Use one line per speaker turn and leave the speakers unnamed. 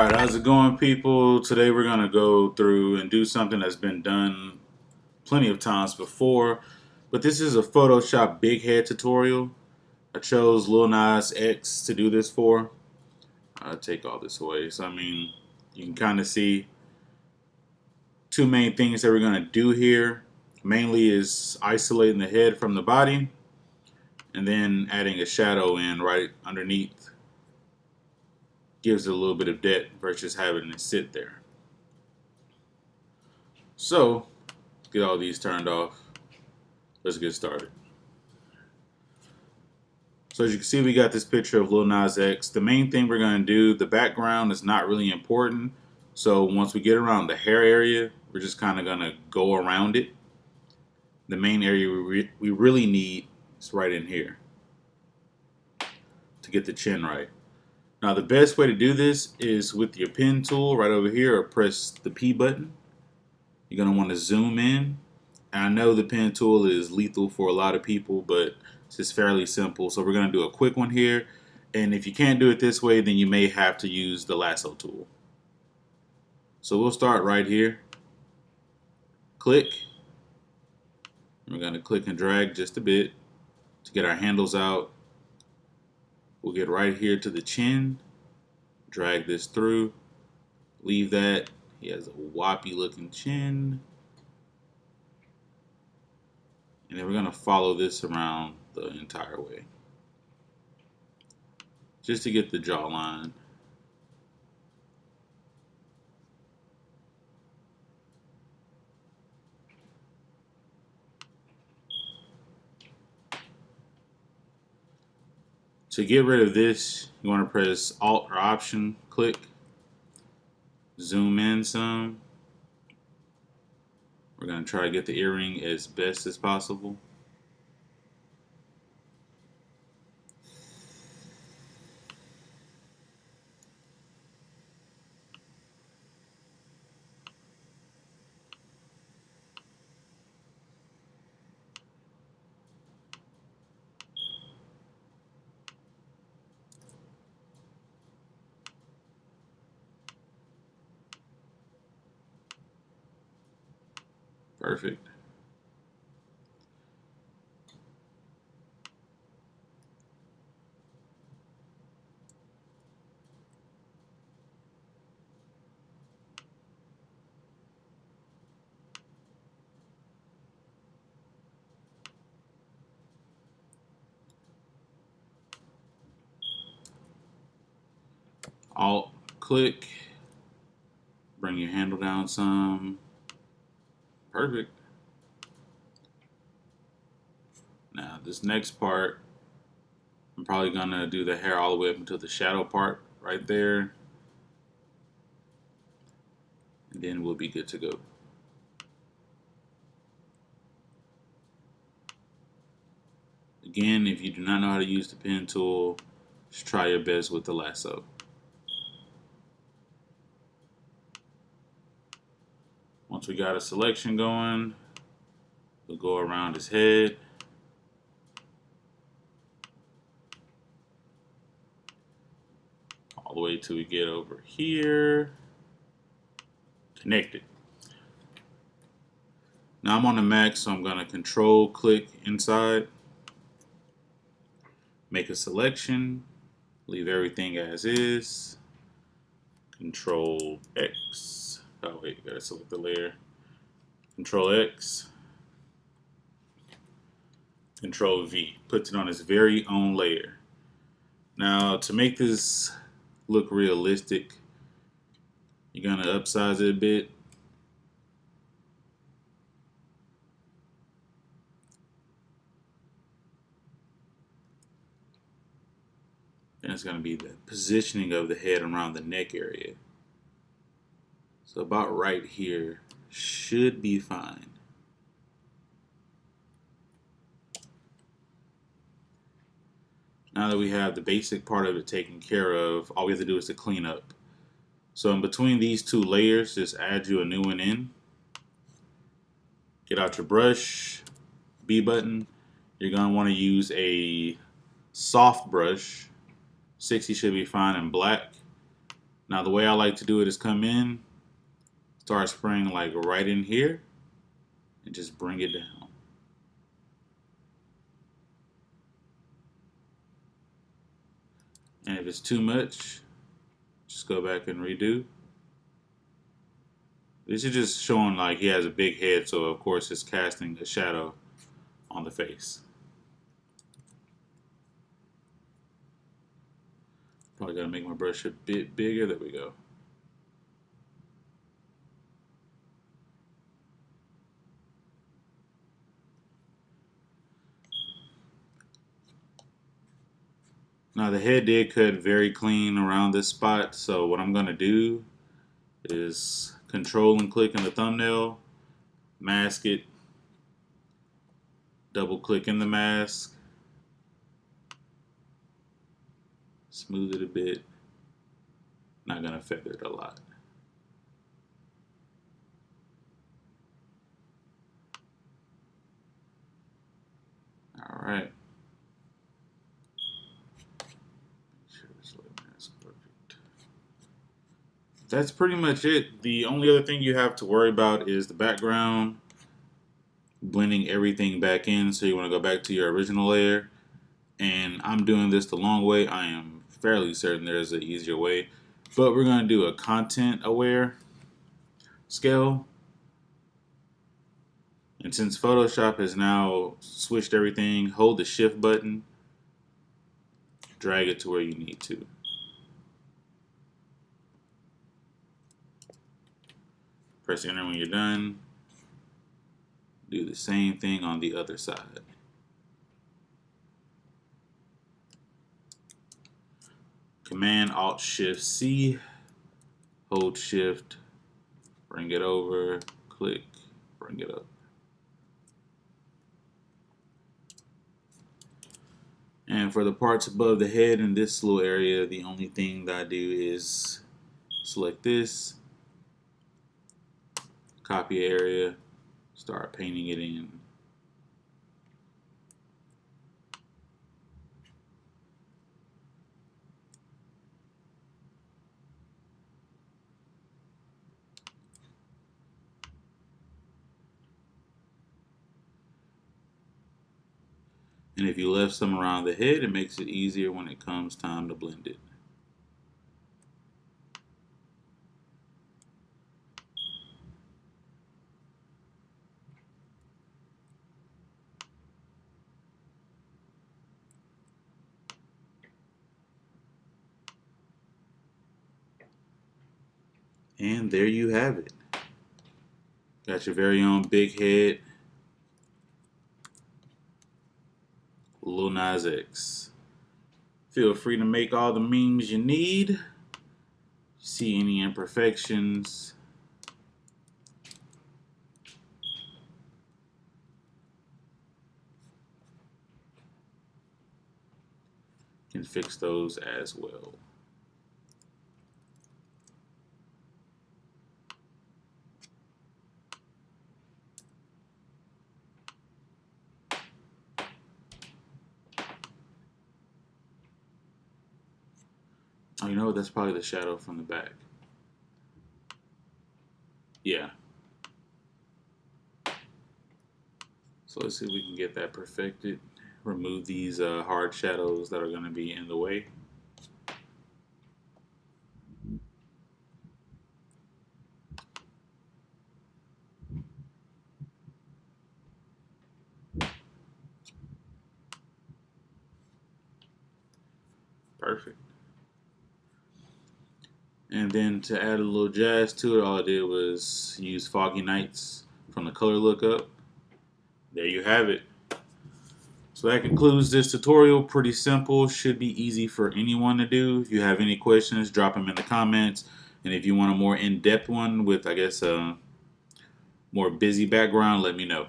Alright, how's it going, people? Today we're going to go through and do something that's been done plenty of times before, but this is a Photoshop big head tutorial. I chose Lil Nas X to do this for. I'll take all this away. So, you can kind of see two main things that we're going to do here. Mainly is isolating the head from the body, and then adding a shadow in right underneath. Gives it a little bit of depth versus having it sit there. So, get all these turned off. Let's get started. So as you can see, we got this picture of Lil Nas X. The main thing we're going to do, the background is not really important. So once we get around the hair area, we're just kind of going to go around it. The main area we really need is right in here to get the chin right. Now the best way to do this is with your pen tool right over here, or press the P button. You're going to want to zoom in. And I know the pen tool is lethal for a lot of people, but it's just fairly simple. So we're going to do a quick one here. And if you can't do it this way, then you may have to use the lasso tool. So we'll start right here. Click. We're going to click and drag just a bit to get our handles out. We'll get right here to the chin. Drag this through. Leave that. He has a whoppy looking chin. And then we're going to follow this around the entire way, just to get the jawline. To get rid of this, you want to press Alt or Option, click, zoom in some. We're going to try to get the earring as best as possible. Perfect. Alt, click, bring your handle down some. Perfect. Now this next part, I'm probably gonna do the hair all the way up until the shadow part right there. And then we'll be good to go. Again, if you do not know how to use the pen tool, just try your best with the lasso. Once we got a selection going, we'll go around his head. All the way till we get over here. Connected. Now I'm on the Mac, so I'm going to control click inside. Make a selection. Leave everything as is. Control X. Oh wait, gotta select the layer. Control X. Control V. Puts it on its very own layer. Now to make this look realistic, you're gonna upsize it a bit. Then it's gonna be the positioning of the head around the neck area. So about right here should be fine. Now that we have the basic part of it taken care of, all we have to do is to clean up. So in between these two layers, just add you a new one in. Get out your brush, B button. You're going to want to use a soft brush. 60 should be fine in black. Now the way I like to do it is come in, start spraying like right in here, and just bring it down. And if it's too much, just go back and redo. This is just showing like he has a big head, so of course it's casting a shadow on the face. Probably gotta make my brush a bit bigger. There we go. Now the head did cut very clean around this spot, so what I'm gonna do is control and click in the thumbnail, mask it, double click in the mask, smooth it a bit. Not gonna feather it a lot. All right. That's pretty much it. The only other thing you have to worry about is the background, blending everything back in. So you want to go back to your original layer. And I'm doing this the long way. I am fairly certain there's an easier way. But we're going to do a content aware scale. And since Photoshop has now switched everything, hold the shift button, drag it to where you need to. Press enter when you're done. Do the same thing on the other side. Command Alt Shift C, hold Shift, bring it over, click, bring it up. And for the parts above the head in this little area, the only thing that I do is select this, copy area, start painting it in. And if you left some around the head, it makes it easier when it comes time to blend it. And there you have it. Got your very own big head, Lil Nas X. Feel free to make all the memes you need. See any imperfections, can fix those as well. Oh, you know what? That's probably the shadow from the back. Yeah. So let's see if we can get that perfected. Remove these hard shadows that are going to be in the way. Perfect. And then to add a little jazz to it, all I did was use Foggy Nights from the color lookup. There you have it. So that concludes this tutorial. Pretty simple. Should be easy for anyone to do. If you have any questions, drop them in the comments. And if you want a more in-depth one with, I guess, a more busy background, let me know.